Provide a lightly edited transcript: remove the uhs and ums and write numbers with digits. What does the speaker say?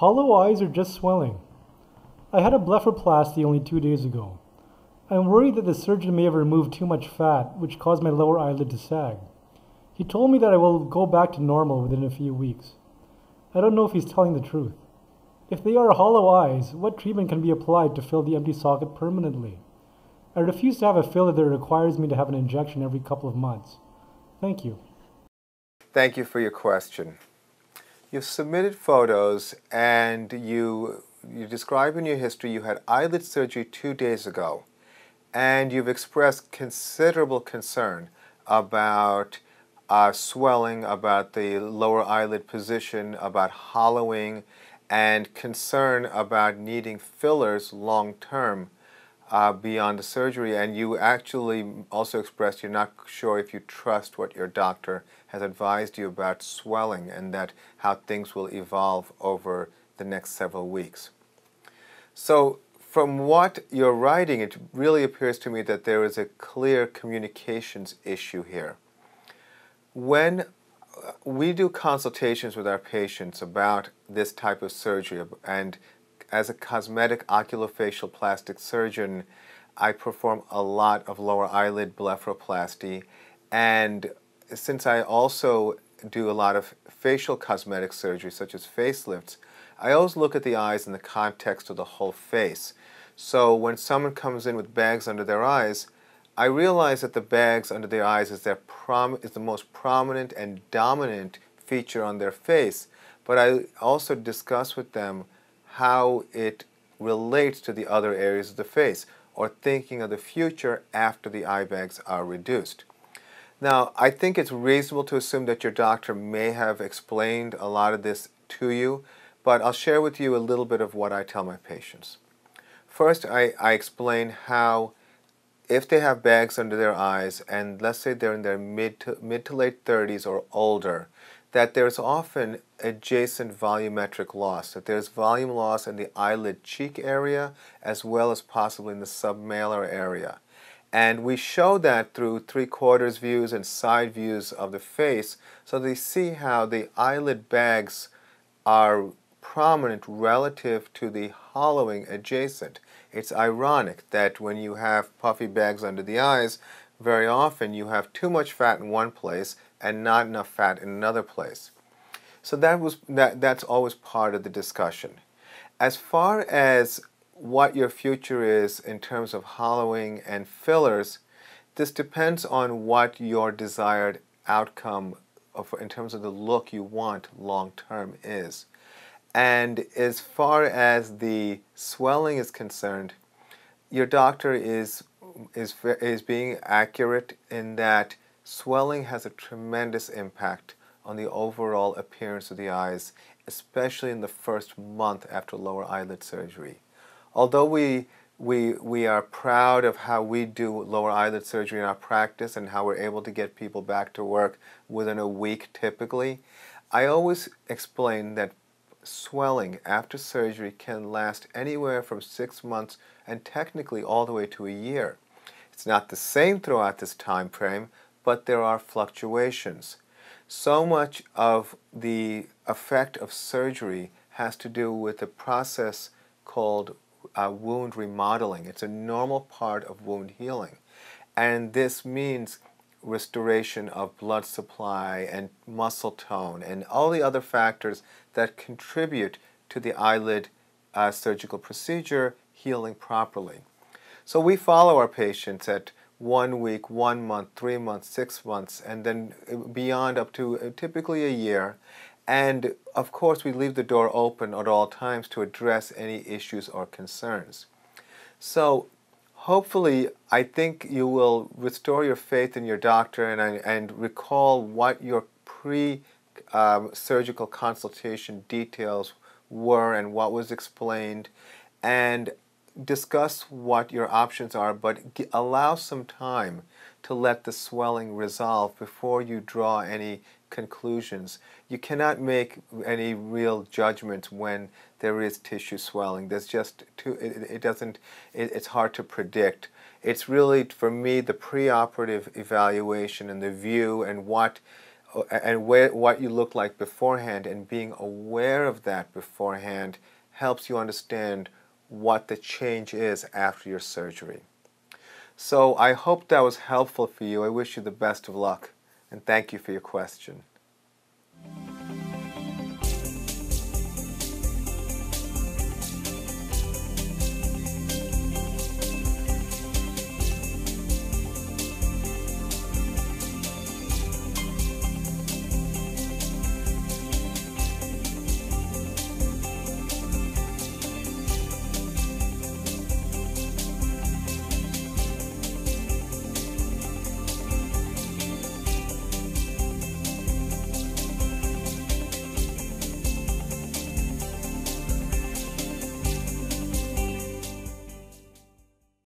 Hollow eyes or just swelling? I had a blepharoplasty only 2 days ago. I'm worried that the surgeon may have removed too much fat, which caused my lower eyelid to sag. He told me that I will go back to normal within a few weeks. I don't know if he's telling the truth. If they are hollow eyes, what treatment can be applied to fill the empty socket permanently? I refuse to have a filler that requires me to have an injection every couple of months. Thank you. Thank you for your question. You've submitted photos and you describe in your history you had eyelid surgery 2 days ago, and you've expressed considerable concern about swelling, about the lower eyelid position, about hollowing, and concern about needing fillers long term beyond the surgery. And you actually also expressed you're not sure if you trust what your doctor has advised you about swelling and that how things will evolve over the next several weeks. So from what you're writing, it really appears to me that there is a clear communications issue here. When we do consultations with our patients about this type of surgery, and as a cosmetic oculofacial plastic surgeon, I perform a lot of lower eyelid blepharoplasty, and since I also do a lot of facial cosmetic surgery such as facelifts, I always look at the eyes in the context of the whole face. So when someone comes in with bags under their eyes, I realize that the bags under their eyes is the most prominent and dominant feature on their face, but I also discuss with them how it relates to the other areas of the face, or thinking of the future after the eye bags are reduced. Now, I think it's reasonable to assume that your doctor may have explained a lot of this to you, but I'll share with you a little bit of what I tell my patients. First, I explain how if they have bags under their eyes, and let's say they're in their mid to late 30s or older, that there's often adjacent volumetric loss, that there's volume loss in the eyelid cheek area as well as possibly in the submalar area. And we show that through 3/4 views and side views of the face, so they see how the eyelid bags are prominent relative to the hollowing adjacent. It's ironic that when you have puffy bags under the eyes, very often you have too much fat in one place and not enough fat in another place. So that's always part of the discussion. As far as what your future is in terms of hollowing and fillers, this depends on what your desired outcome in terms of the look you want long term is. And as far as the swelling is concerned, your doctor is being accurate in that swelling has a tremendous impact on the overall appearance of the eyes, especially in the first month after lower eyelid surgery. Although we are proud of how we do lower eyelid surgery in our practice and how we're able to get people back to work within a week typically, I always explain that swelling after surgery can last anywhere from 6 months and technically all the way to a year. It's not the same throughout this time frame, but there are fluctuations. So much of the effect of surgery has to do with the process called wound remodeling. It's a normal part of wound healing, and this means restoration of blood supply and muscle tone and all the other factors that contribute to the eyelid surgical procedure healing properly. So we follow our patients at 1 week, 1 month, 3 months, 6 months, and then beyond up to typically a year. And of course we leave the door open at all times to address any issues or concerns. So hopefully, I think you will restore your faith in your doctor and recall what your pre-surgical consultation details were and what was explained, and discuss what your options are, but allow some time to let the swelling resolve before you draw any conclusions. You cannot make any real judgments when there is tissue swelling. There's just it's hard to predict. It's really, for me, the preoperative evaluation and the view and what and what you look like beforehand, and being aware of that beforehand helps you understand what the change is after your surgery. So I hope that was helpful for you. I wish you the best of luck, and thank you for your question.